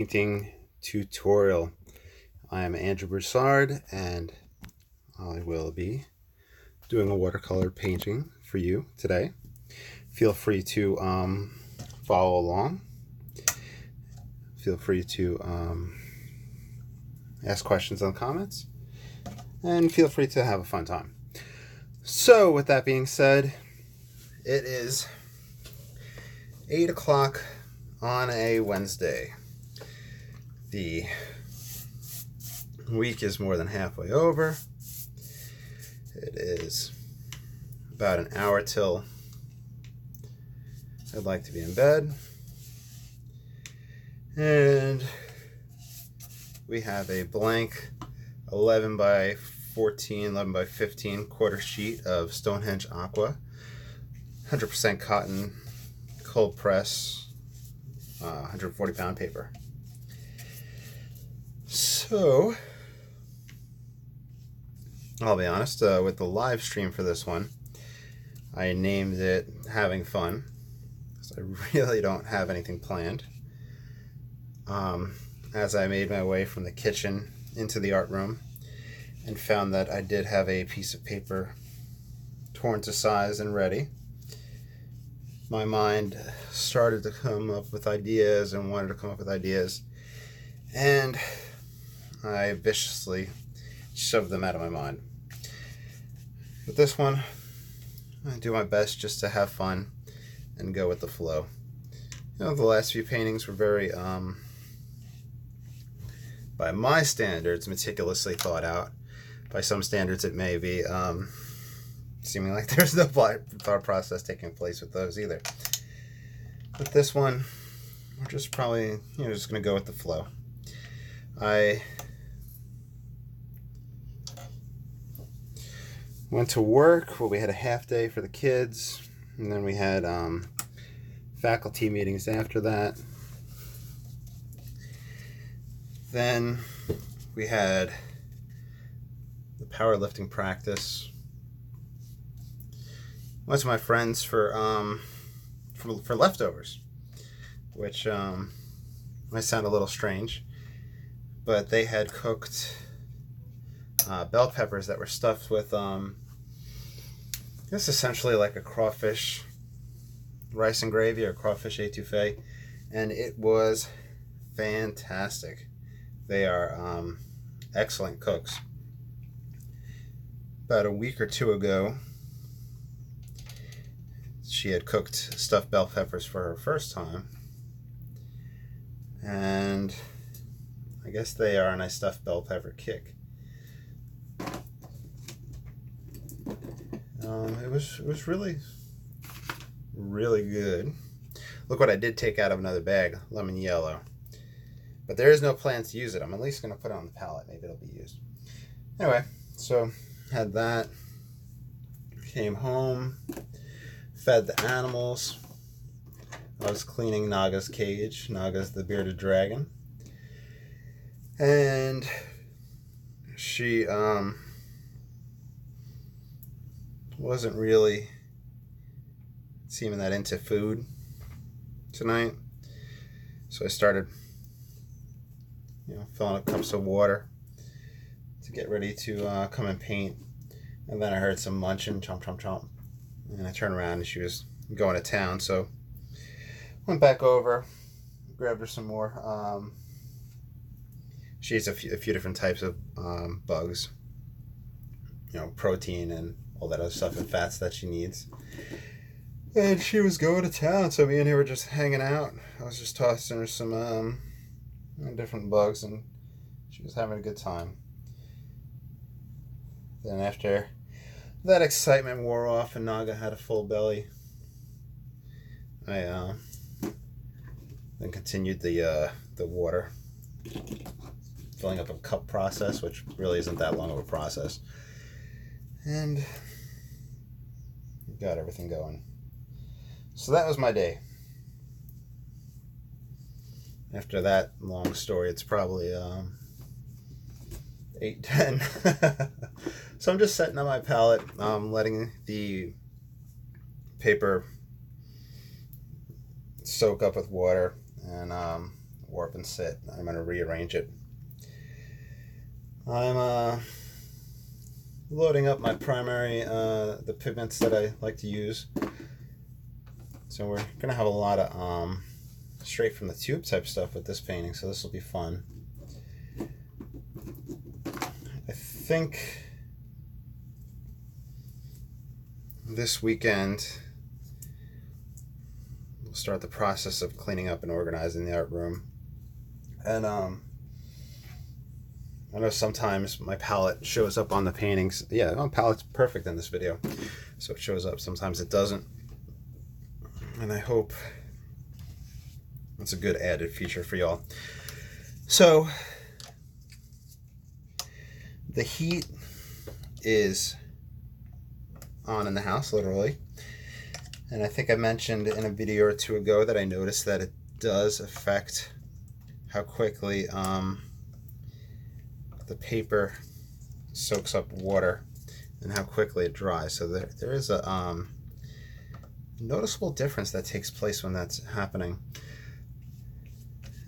Painting tutorial. I am Andrew Broussard, and I will be doing a watercolor painting for you today. Feel free to follow along. Feel free to ask questions and comments, and feel free to have a fun time. So, with that being said, it is 8 o'clock on a Wednesday. The week is more than halfway over. It is about an hour till I'd like to be in bed. And we have a blank 11 by 14, 11 by 15 quarter sheet of Stonehenge Aqua, 100% cotton, cold press, 140-pound paper. So, I'll be honest, with the live stream for this one, I named it Having Fun, because I really don't have anything planned. As I made my way from the kitchen into the art room and found that I did have a piece of paper torn to size and ready, my mind started to come up with ideas and wanted to come up with ideas, and I viciously shoved them out of my mind. With this one, I do my best just to have fun and go with the flow. You know, the last few paintings were very, by my standards, meticulously thought out. By some standards, it may be seeming like there's no thought process taking place with those either. With this one, we're just probably, just going to go with the flow. I went to work. Well, we had a half day for the kids, and then we had faculty meetings after that. Then we had the powerlifting practice. Went to my friends for leftovers, which might sound a little strange, but they had cooked bell peppers that were stuffed with it's essentially like a crawfish rice and gravy or crawfish etouffee, and it was fantastic. They are excellent cooks. About a week or two ago, she had cooked stuffed bell peppers for her first time, and I guess they are a nice stuffed bell pepper kick. It was really, really good. Look what I did take out of another bag, lemon yellow. But there is no plans to use it. I'm at least going to put it on the palette. Maybe it'll be used. Anyway, so had that. Came home, fed the animals. I was cleaning Naga's cage. Naga's the bearded dragon. And she wasn't really seeming that into food tonight. So I started filling up cups of water to get ready to come and paint. And then I heard some munching, chomp, chomp, chomp. And I turned around and she was going to town. So went back over, grabbed her some more. She eats a few different types of bugs, protein and all that other stuff and fats that she needs. And she was going to town, so me and her were just hanging out. I was just tossing her some different bugs, and she was having a good time. Then after that excitement wore off and Naga had a full belly, I then continued the water filling up a cup process, which really isn't that long of a process, and got everything going. So that was my day. After that long story, it's probably 8:10. So I'm just setting up my palette, letting the paper soak up with water, and warp and sit. I'm going to rearrange it. I'm loading up my primary, the pigments that I like to use. So we're going to have a lot of straight from the tube type stuff with this painting, so this will be fun. I think this weekend we'll start the process of cleaning up and organizing the art room. And I know sometimes my palette shows up on the paintings. Yeah, my palette's perfect in this video, so it shows up. Sometimes it doesn't. And I hope it's a good added feature for y'all. So the heat is on in the house, literally. And I think I mentioned in a video or two ago that I noticed that it does affect how quickly the paper soaks up water and how quickly it dries. So there is a noticeable difference that takes place when that's happening.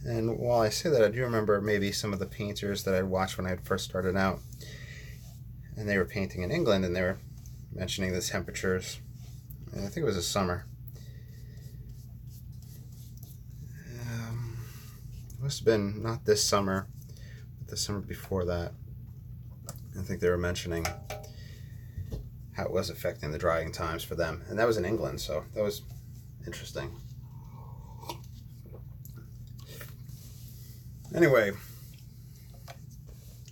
And while I say that, I do remember maybe some of the painters that I watched when I first started out, and they were painting in England, and they were mentioning the temperatures. And I think it was the summer. It must have been not this summer, but the summer before that. I think they were mentioning how it was affecting the drying times for them. And that was in England, so that was interesting. Anyway,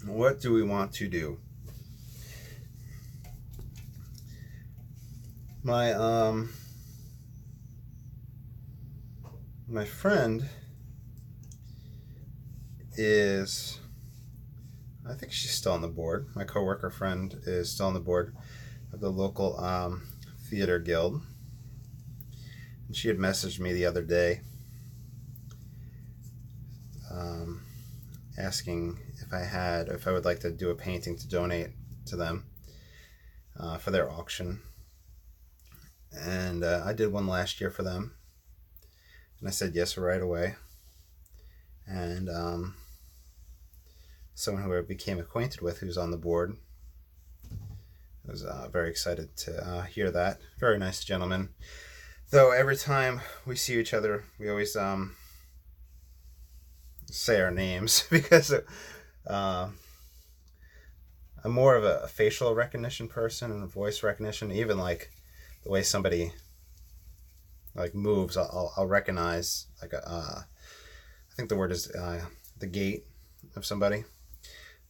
what do we want to do? My friend is, I think she's still on the board. My coworker friend is still on the board of the local theater guild. And she had messaged me the other day asking if I would like to do a painting to donate to them for their auction. And I did one last year for them, and I said yes right away. And someone who I became acquainted with, who's on the board, I was very excited to hear that. Very nice gentleman. Though every time we see each other, we always say our names because I'm more of a facial recognition person and a voice recognition. Even like the way somebody like moves, I'll recognize like I think the word is the gait of somebody,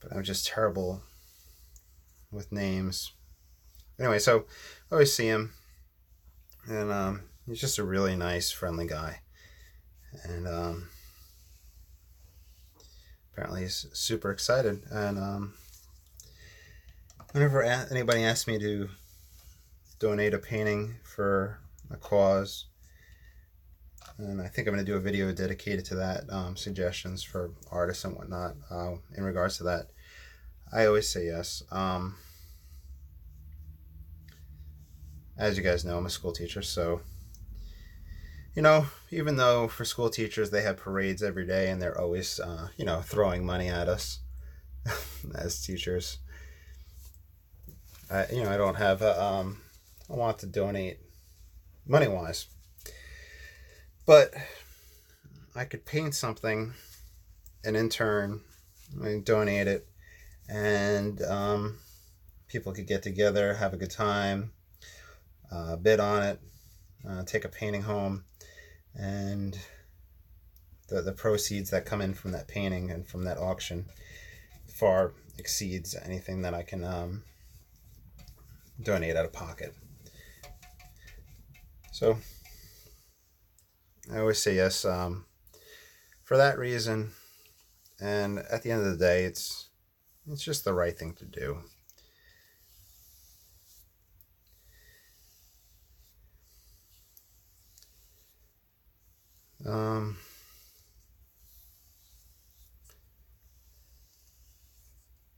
but I'm just terrible with names. Anyway, so I always see him, and he's just a really nice, friendly guy, and apparently he's super excited. And whenever anybody asks me to donate a painting for a cause, and I think I'm going to do a video dedicated to that, suggestions for artists and whatnot in regards to that, I always say yes. As you guys know, I'm a school teacher, so even though for school teachers they have parades every day and they're always throwing money at us as teachers, I don't have I want to donate money wise, but I could paint something and in turn donate it, and people could get together, have a good time, bid on it, take a painting home, and the proceeds that come in from that painting and from that auction far exceeds anything that I can donate out of pocket. So I always say yes for that reason, and at the end of the day, it's just the right thing to do.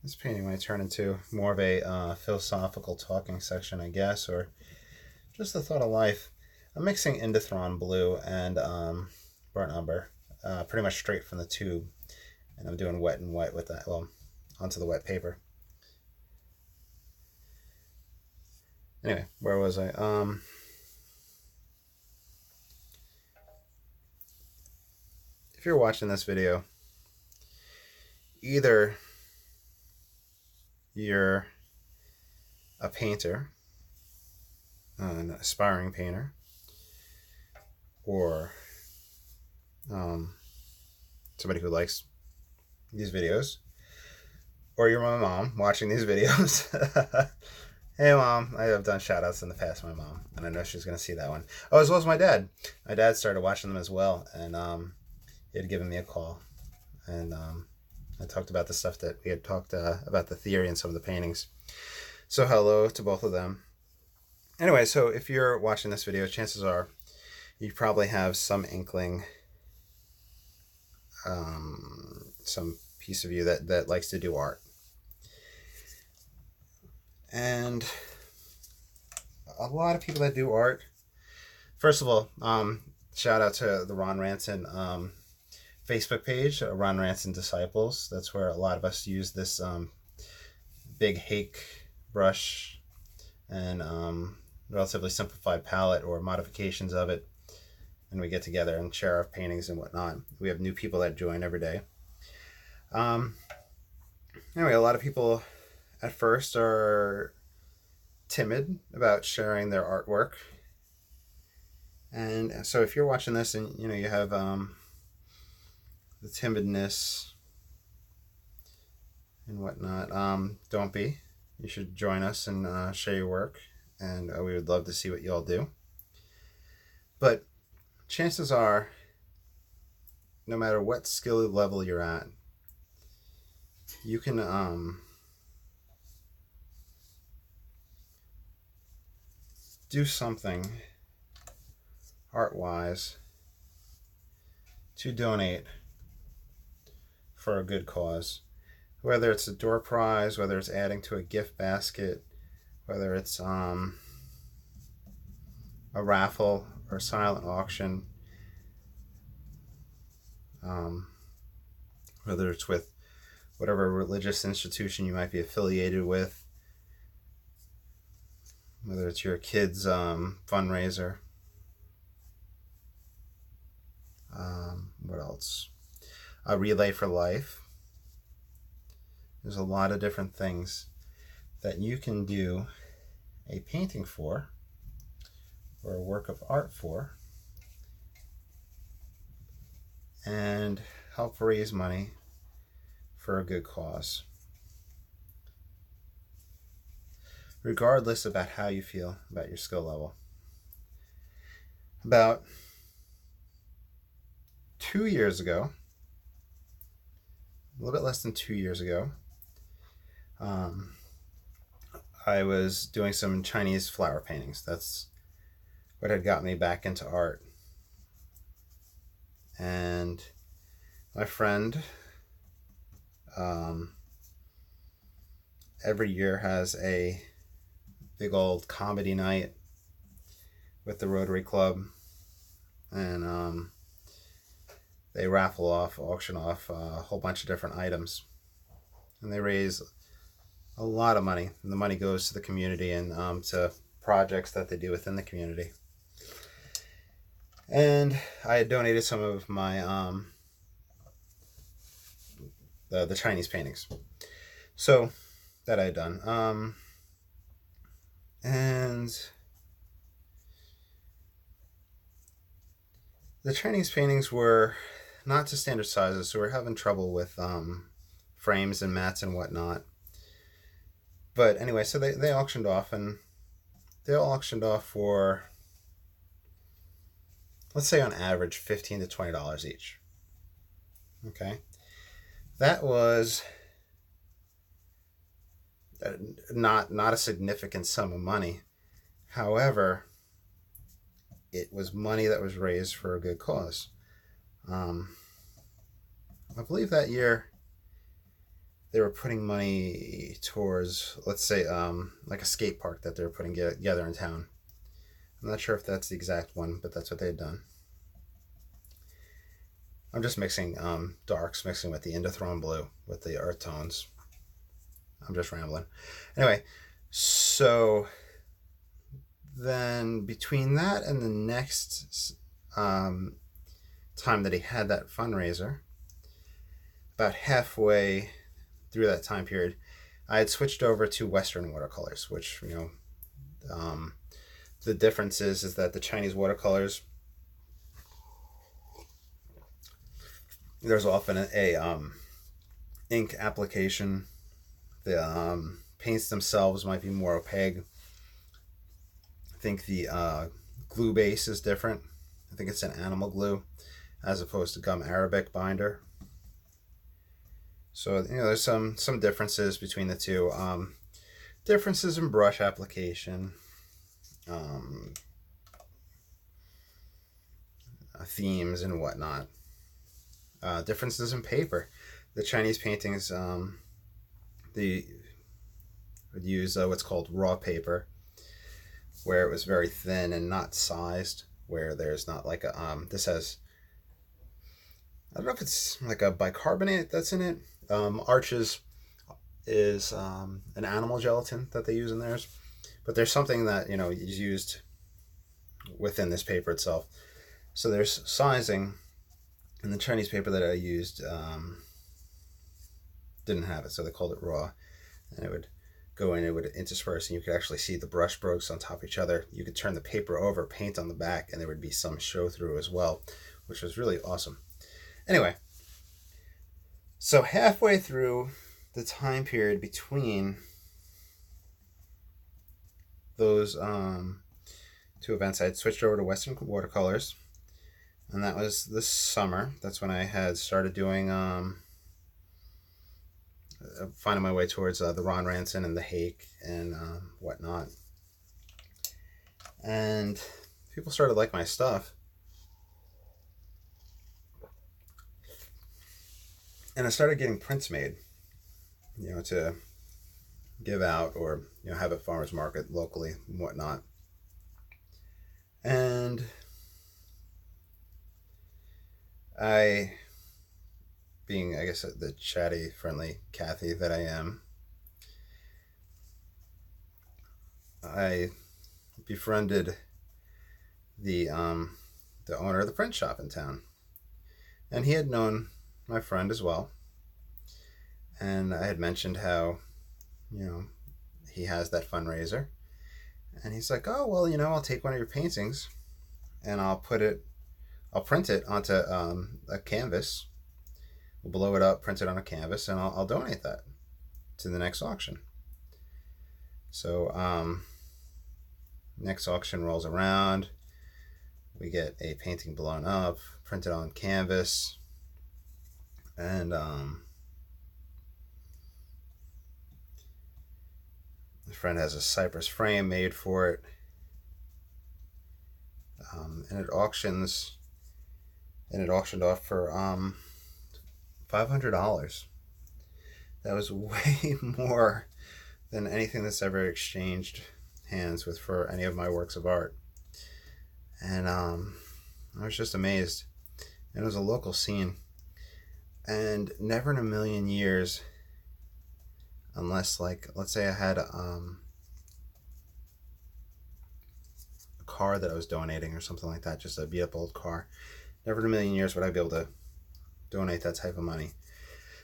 This painting might turn into more of a philosophical talking section, I guess, or just the thought of life. I'm mixing Indithron blue and burnt umber. pretty much straight from the tube, and I'm doing wet and wet with that, well, onto the wet paper. Anyway, where was I? If you're watching this video, either you're a painter, an aspiring painter, or somebody who likes these videos, or you're my mom watching these videos. Hey mom, I have done shout outs in the past, my mom, and I know she's going to see that one. Oh, as well as my dad. My dad started watching them as well, and he had given me a call, and I talked about the stuff that we had talked about, the theory and some of the paintings. So hello to both of them. Anyway, so if you're watching this video, chances are you probably have some inkling, some piece of you that likes to do art. And a lot of people that do art, first of all, shout out to the Ron Ranson Facebook page, Ron Ranson Disciples. That's where a lot of us use this big hake brush and relatively simplified palette or modifications of it, and we get together and share our paintings and whatnot. We have new people that join every day. Anyway, a lot of people at first are timid about sharing their artwork, and so if you're watching this and you have the timidness and whatnot, don't be. You should join us and share your work, and we would love to see what you all do. But chances are, no matter what skill level you're at, you can do something art-wise to donate for a good cause. Whether it's a door prize, whether it's adding to a gift basket, whether it's a raffle or silent auction, whether it's with whatever religious institution you might be affiliated with, whether it's your kid's fundraiser. What else? A Relay for Life. There's a lot of different things that you can do a painting for, or a work of art for, and help raise money for a good cause. Regardless about how you feel about your skill level. About 2 years ago, a little bit less than 2 years ago, I was doing some Chinese flower paintings. That's what had got me back into art. And my friend every year has a big old comedy night with the Rotary Club, and they raffle off, auction off a whole bunch of different items, and they raise a lot of money, and the money goes to the community and to projects that they do within the community. And I had donated some of my the Chinese paintings, so that I had done, and the Chinese paintings were not to standard sizes, so we're having trouble with frames and mats and whatnot. But anyway, so they auctioned off, and they all auctioned off for, let's say on average, $15 to $20 each. Okay, that was not a significant sum of money. However, it was money that was raised for a good cause. I believe that year they were putting money towards, let's say, like a skate park that they were putting together in town. I'm not sure if that's the exact one, but that's what they had done. I'm just mixing darks, mixing with the indithrone blue with the earth tones. I'm just rambling. Anyway, so then between that and the next time that he had that fundraiser, about halfway through that time period, I had switched over to Western watercolors, which, the difference is that the Chinese watercolors, there's often a ink application. The paints themselves might be more opaque. I think the glue base is different. I think it's an animal glue as opposed to gum arabic binder. So there's some differences between the two. Differences in brush application, themes and whatnot. Differences in paper. The Chinese paintings, they would use what's called raw paper, where it was very thin and not sized. Where there's not like a this has, I don't know if it's like a bicarbonate that's in it. Arches is an animal gelatin that they use in theirs, but there's something that is used within this paper itself. So there's sizing, and the Chinese paper that I used didn't have it, so they called it raw, and it would go in, it would intersperse, and you could actually see the brush strokes on top of each other. You could turn the paper over, paint on the back, and there would be some show through as well, which was really awesome. Anyway, so halfway through the time period between those two events, I had switched over to Western watercolors, and that was this summer. That's when I had started doing finding my way towards the Ron Ranson and the Hake and whatnot, and people started liking my stuff, and I started getting prints made, to give out or have at farmers market locally and whatnot. And I, being, I guess, the chatty, friendly Kathy that I am, I befriended the owner of the print shop in town, and he had known my friend as well. And I had mentioned how, he has that fundraiser, and he's like, "Oh well, I'll take one of your paintings, and I'll print it onto a canvas. We'll blow it up, print it on a canvas, and I'll donate that to the next auction." So next auction rolls around. We get a painting blown up, printed on canvas, and my friend has a cypress frame made for it, and it auctioned off for $500. That was way more than anything that's ever exchanged hands with for any of my works of art. And I was just amazed. And it was a local scene. And never in a million years, unless, like, let's say I had a car that I was donating or something like that, just a beat up old car, never in a million years would I be able to donate that type of money.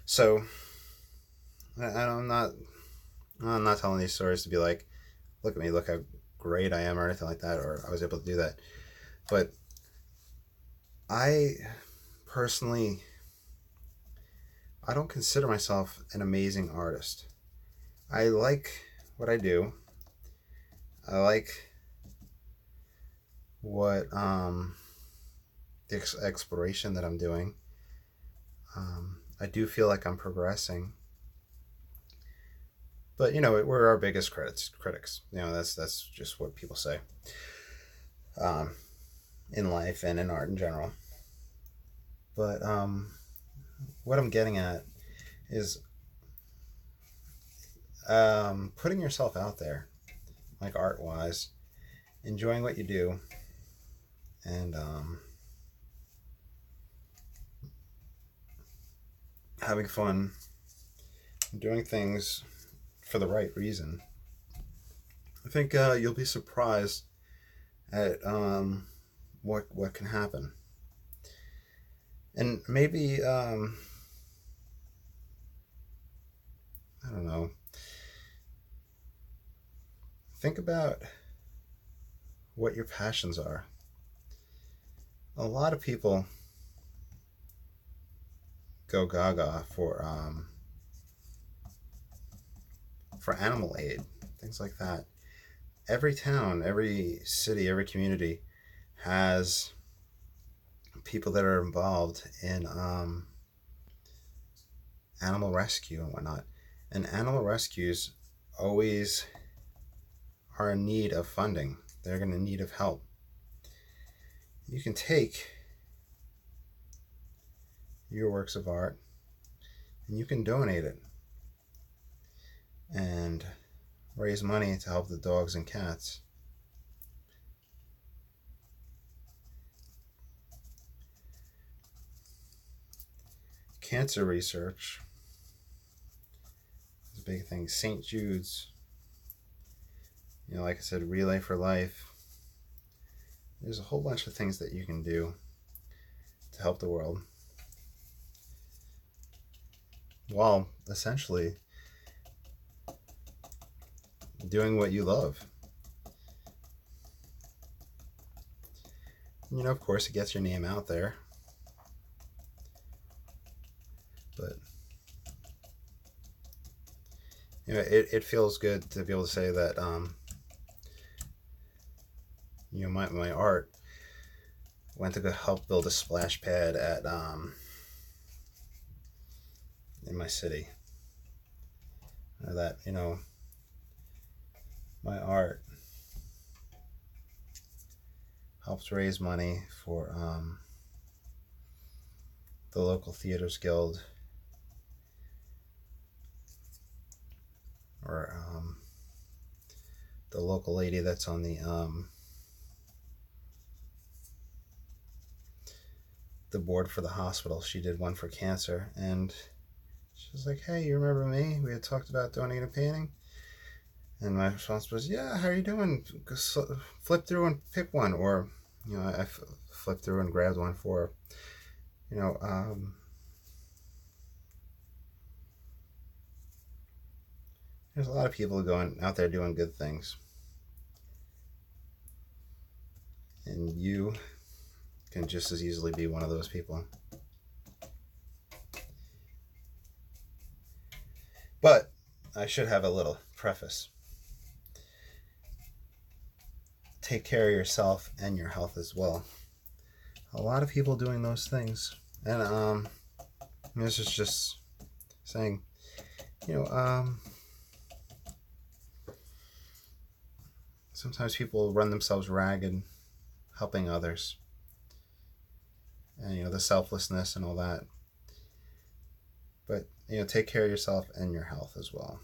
So I'm not telling these stories to be like, look at me, look how great I am or anything like that, or I was able to do that. But I personally, I don't consider myself an amazing artist. I like what I do. I like what the exploration that I'm doing. I do feel like I'm progressing. But we're our biggest critics. That's just what people say. In life and in art in general. But what I'm getting at is putting yourself out there, like art-wise, enjoying what you do, and having fun, doing things for the right reason, I think you'll be surprised at what can happen. And maybe I don't know. Think about what your passions are. A lot of people go gaga for animal aid, things like that. Every town, every city, every community has people that are involved in animal rescue and whatnot. And animal rescues always are in need of funding. They're going to need of help. You can take your works of art and you can donate it and raise money to help the dogs and cats. Cancer research is a big thing. St. Jude's, like I said, Relay for Life. There's a whole bunch of things that you can do to help the world while essentially doing what you love. Of course, it gets your name out there, but it feels good to be able to say that my art went to go help build a splash pad at in my city. Or that my art helps raise money for the local theaters guild, or the local lady that's on the board for the hospital. She did one for cancer, and she was like, "Hey, you remember me? We had talked about donating a painting." And my response was, "Yeah, how are you doing? Flip through and pick one." Or, I flipped through and grabbed one for, there's a lot of people going out there doing good things. And you can just as easily be one of those people. But I should have a little preface. Take care of yourself and your health as well. A lot of people doing those things. And this is just saying, sometimes people run themselves ragged helping others. And, the selflessness and all that. But, take care of yourself and your health as well.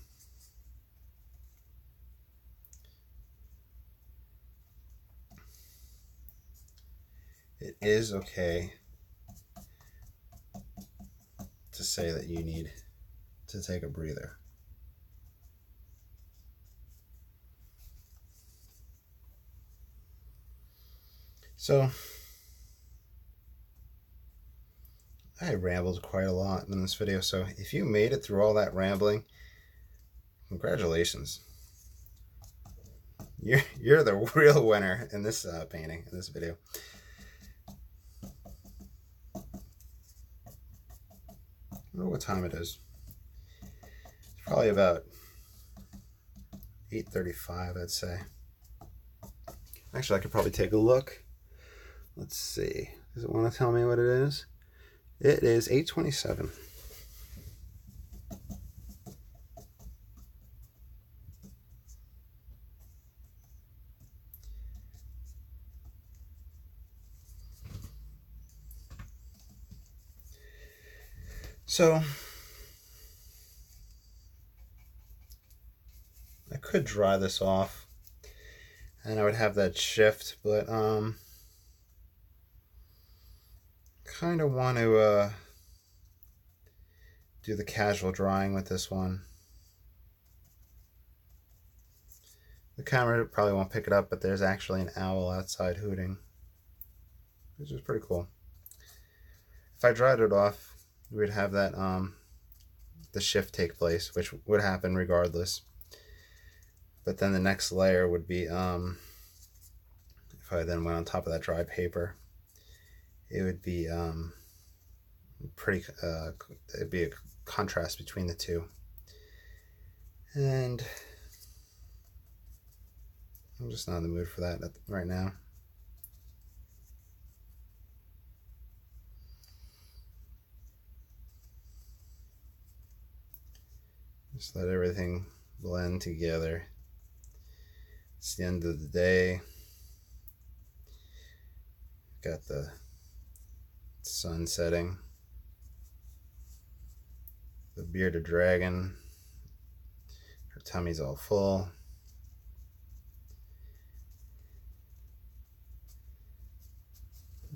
It is okay to say that you need to take a breather. So, I rambled quite a lot in this video, so if you made it through all that rambling, congratulations. You're the real winner in this painting, in this video. I don't know what time it is. It's probably about 8:35, I'd say. Actually, I could probably take a look. Let's see. Does it want to tell me what it is? It is 8:27. So I could dry this off and I would have that shift, but kind of want to do the casual drawing with this one. The camera probably won't pick it up, but there's actually an owl outside hooting, which is pretty cool. If I dried it off, we'd have that the shift take place, which would happen regardless. But then the next layer would be, if I then went on top of that dry paper, it would be it'd be a contrast between the two. And I'm just not in the mood for that right now. Just let everything blend together. It's the end of the day. Got the sun setting. The bearded dragon. Her tummy's all full.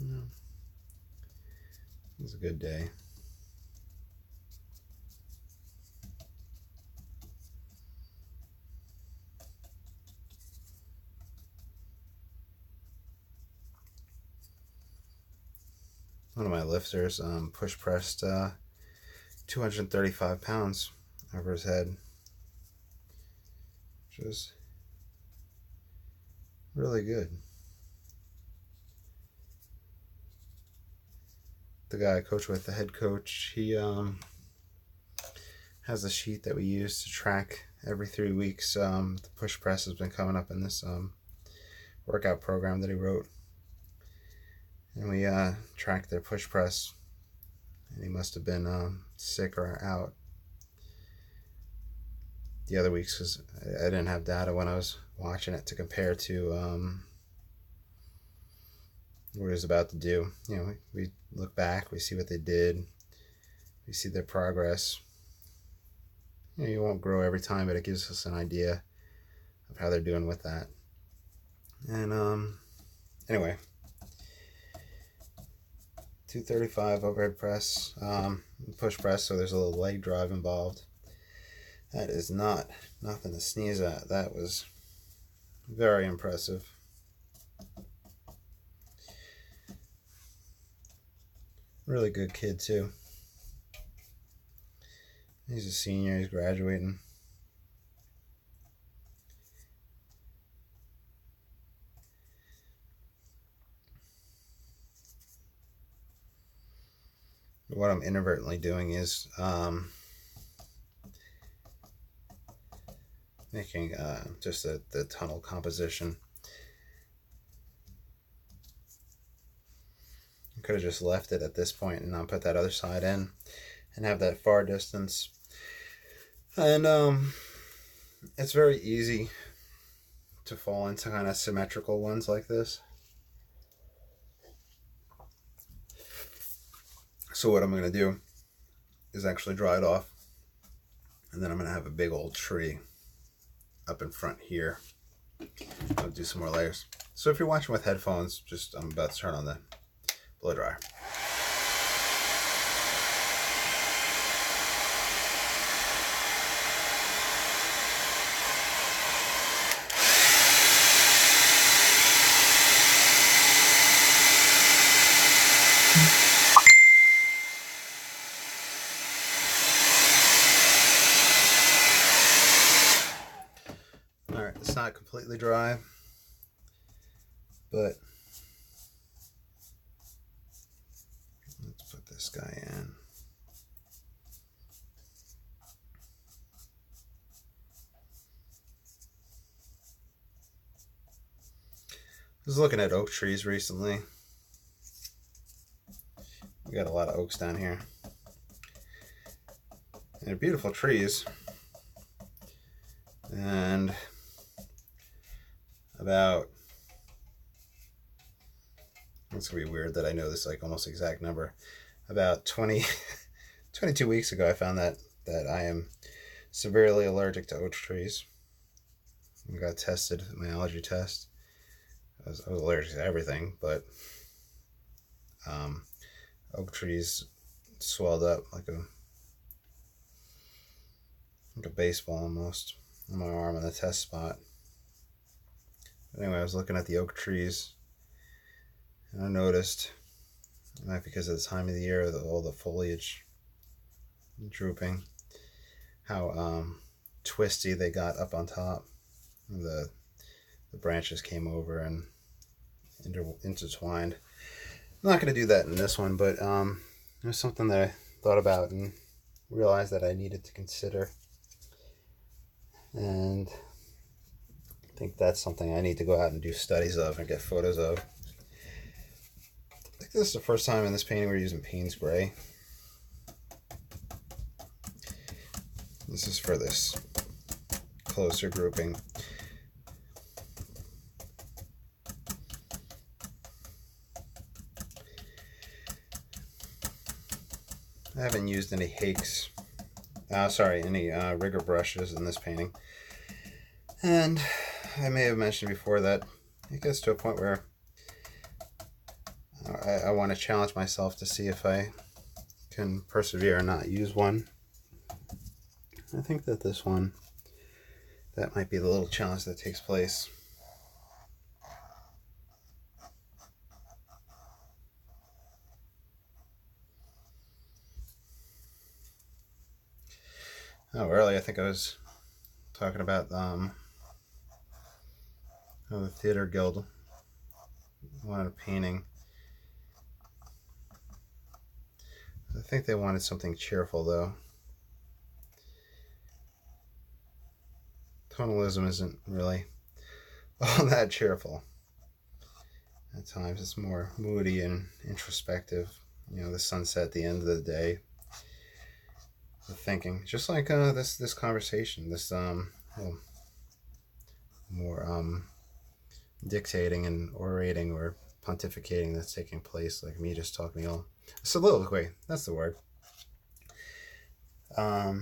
It was a good day. One of my lifters push pressed 235 pounds over his head, which was really good. The guy I coach with, the head coach, he has a sheet that we use to track every 3 weeks. The push press has been coming up in this workout program that he wrote. And we tracked their push press, and he must have been sick or out the other weeks because I didn't have data when I was watching it to compare to what he was about to do. You know, we look back, we see what they did, we see their progress. You know, you won't grow every time, but it gives us an idea of how they're doing with that. And anyway, 235 overhead press, push press, so there's a little leg drive involved. That is nothing to sneeze at. That was very impressive. Really good kid too. He's a senior, he's graduating. What I'm inadvertently doing is making just the tunnel composition. I could have just left it at this point and not put that other side in and have that far distance. And it's very easy to fall into kind of symmetrical ones like this. So what I'm going to do is actually dry it off, and then I'm going to have a big old tree up in front here. I'll do some more layers. So if you're watching with headphones, I'm about to turn on the blow dryer. Alright, it's not completely dry, but let's put this guy in. I was looking at oak trees recently. We got a lot of oaks down here. And they're beautiful trees. And it's gonna be weird that I know this like almost exact number. About 22 weeks ago, I found that I am severely allergic to oak trees. I got tested, my allergy test. I was allergic to everything, but oak trees swelled up like a like a baseball almost, on my arm in the test spot. Anyway, I was looking at the oak trees, and I noticed, not because of the time of the year, all the foliage drooping, how twisty they got up on top. The branches came over and intertwined. I'm not going to do that in this one, but it was something that I thought about and realized that I needed to consider. And I think that's something I need to go out and do studies of and get photos of. I think this is the first time in this painting we're using Payne's Gray. This is for this closer grouping. I haven't used any Hakes, any rigger brushes in this painting. And I may have mentioned before that it gets to a point where I want to challenge myself to see if I can persevere and not use one. I think that this one, that might be the little challenge that takes place. Oh, earlier I think I was talking about the Theater Guild wanted a painting. I think they wanted something cheerful though. Tonalism isn't really all that cheerful. At times it's more moody and introspective. You know, the sunset at the end of the day. The thinking. Just like this conversation, this more dictating and orating or pontificating that's taking place, like me just talking all soliloquy. That's the word. I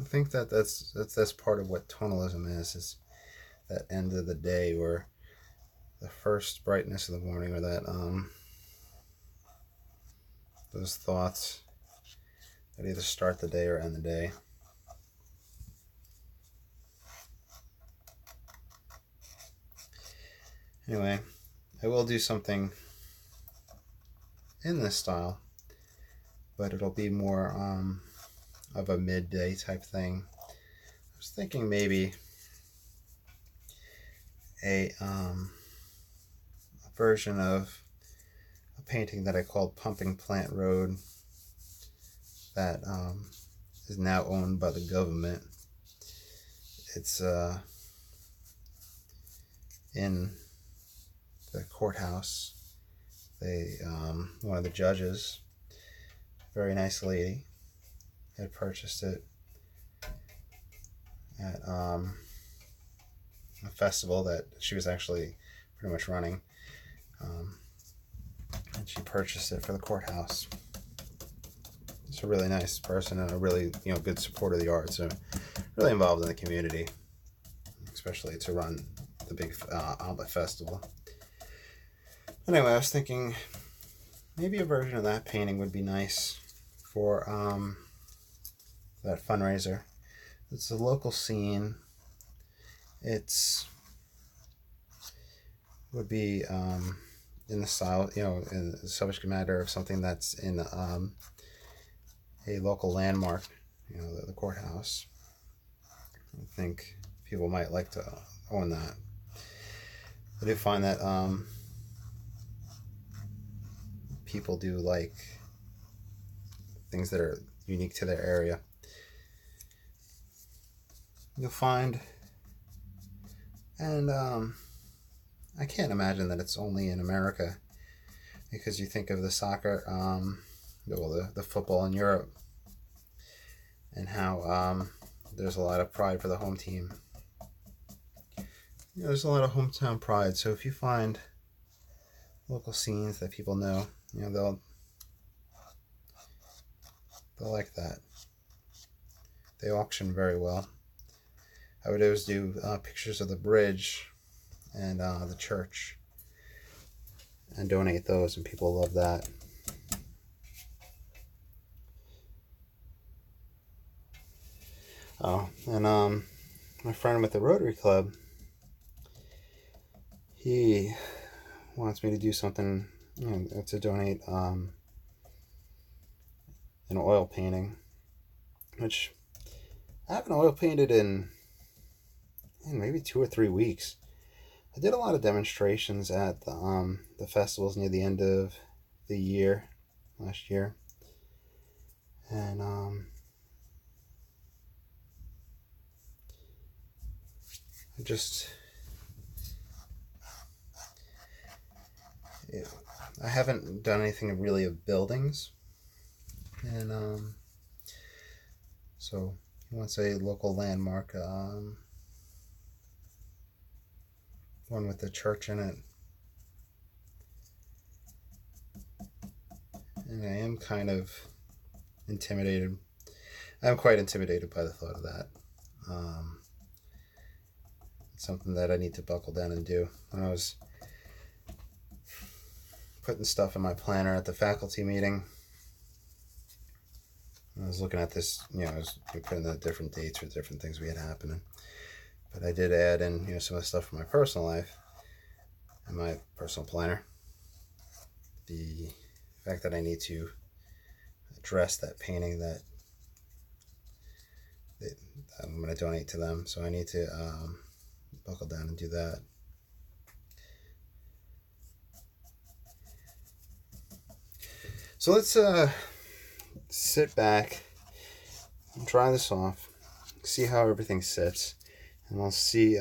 think that's part of what tonalism is that end of the day, or the first brightness of the morning, or that those thoughts that either start the day or end the day. Anyway, I will do something in this style, but it'll be more of a midday type thing. I was thinking maybe a version of a painting that I called Pumping Plant Road that is now owned by the government. It's in the courthouse. They one of the judges, very nice lady, had purchased it at a festival that she was actually pretty much running, and she purchased it for the courthouse. She's a really nice person and a really good supporter of the arts, so really involved in the community, especially to run the big outlet festival. Anyway, I was thinking maybe a version of that painting would be nice for that fundraiser. It's a local scene. Would be in the style, in the subject matter of something that's in a local landmark, the courthouse. I think people might like to own that. I do find that people do like things that are unique to their area. You'll find, and I can't imagine that it's only in America, because you think of the soccer, the football in Europe, and how there's a lot of pride for the home team. There's a lot of hometown pride. So if you find local scenes that people know, they'll like that. They auction very well. I would always do pictures of the bridge and the church and donate those, and people love that. Oh, and my friend with the Rotary Club, he wants me to do something, to donate an oil painting, which I haven't oil painted in maybe 2 or 3 weeks. I did a lot of demonstrations at the festivals near the end of the year last year, and I haven't done anything really of buildings, and so he wants a local landmark, one with the church in it, and I am kind of intimidated. I'm quite intimidated by the thought of that. It's something that I need to buckle down and do. When I was putting stuff in my planner at the faculty meeting, I was looking at this, I was putting the different dates for different things we had happening. But I did add in, some of the stuff from my personal life and my personal planner. The fact that I need to address that painting that I'm going to donate to them. So I need to buckle down and do that. So let's sit back and dry this off, see how everything sits, and we'll see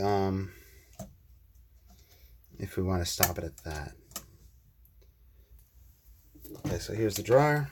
if we want to stop it at that. Okay, so here's the dryer.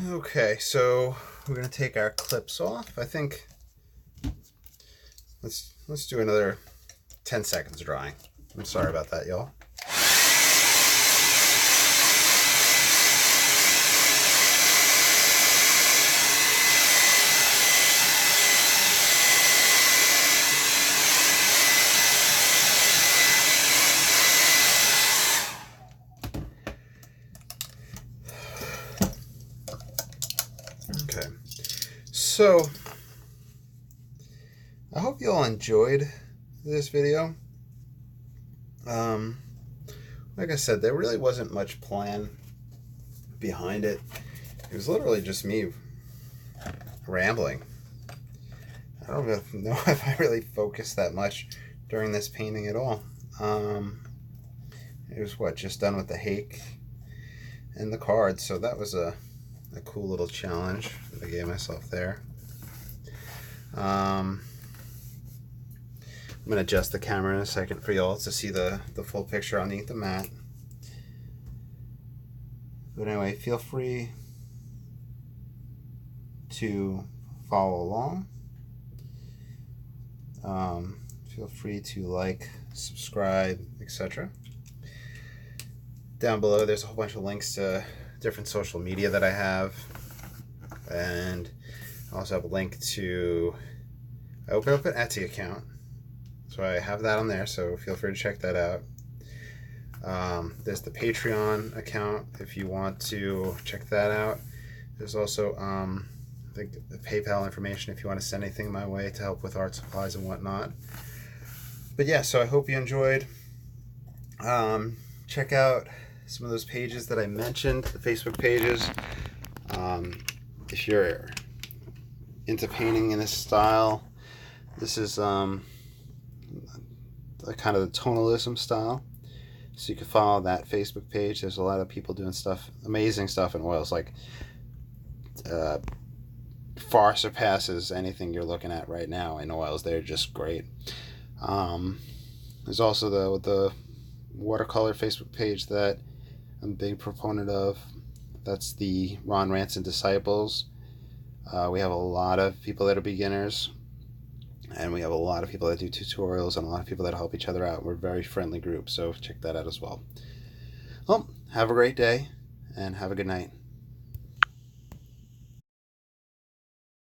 Okay, so we're gonna take our clips off. I think let's do another 10 seconds drying. I'm sorry about that, y'all. Okay, so I hope you all enjoyed this video. Like I said, there really wasn't much plan behind it. It was literally just me rambling. I don't know if I really focused that much during this painting at all. It was just done with the hake and the cards, so that was a cool little challenge that I gave myself there. I'm going to adjust the camera in a second for y'all to see the full picture underneath the mat. But anyway, feel free to follow along. Feel free to like, subscribe, etc. Down below there's a whole bunch of links to different social media that I have, and I also have a link to, I opened up an Etsy account, so I have that on there, so feel free to check that out. There's the Patreon account if you want to check that out, There's also the PayPal information if you want to send anything my way to help with art supplies and whatnot. But yeah, so I hope you enjoyed. Check out some of those pages that I mentioned, the Facebook pages. If you're into painting in this style, this is kind of the tonalism style. So you can follow that Facebook page. There's a lot of people doing stuff, amazing stuff in oils, like far surpasses anything you're looking at right now in oils. They're just great. There's also the watercolor Facebook page that I'm a big proponent of. That's the Ron Ranson Disciples. We have a lot of people that are beginners, and we have a lot of people that do tutorials, and a lot of people that help each other out. We're a very friendly group, so check that out as well. Well, have a great day, and have a good night.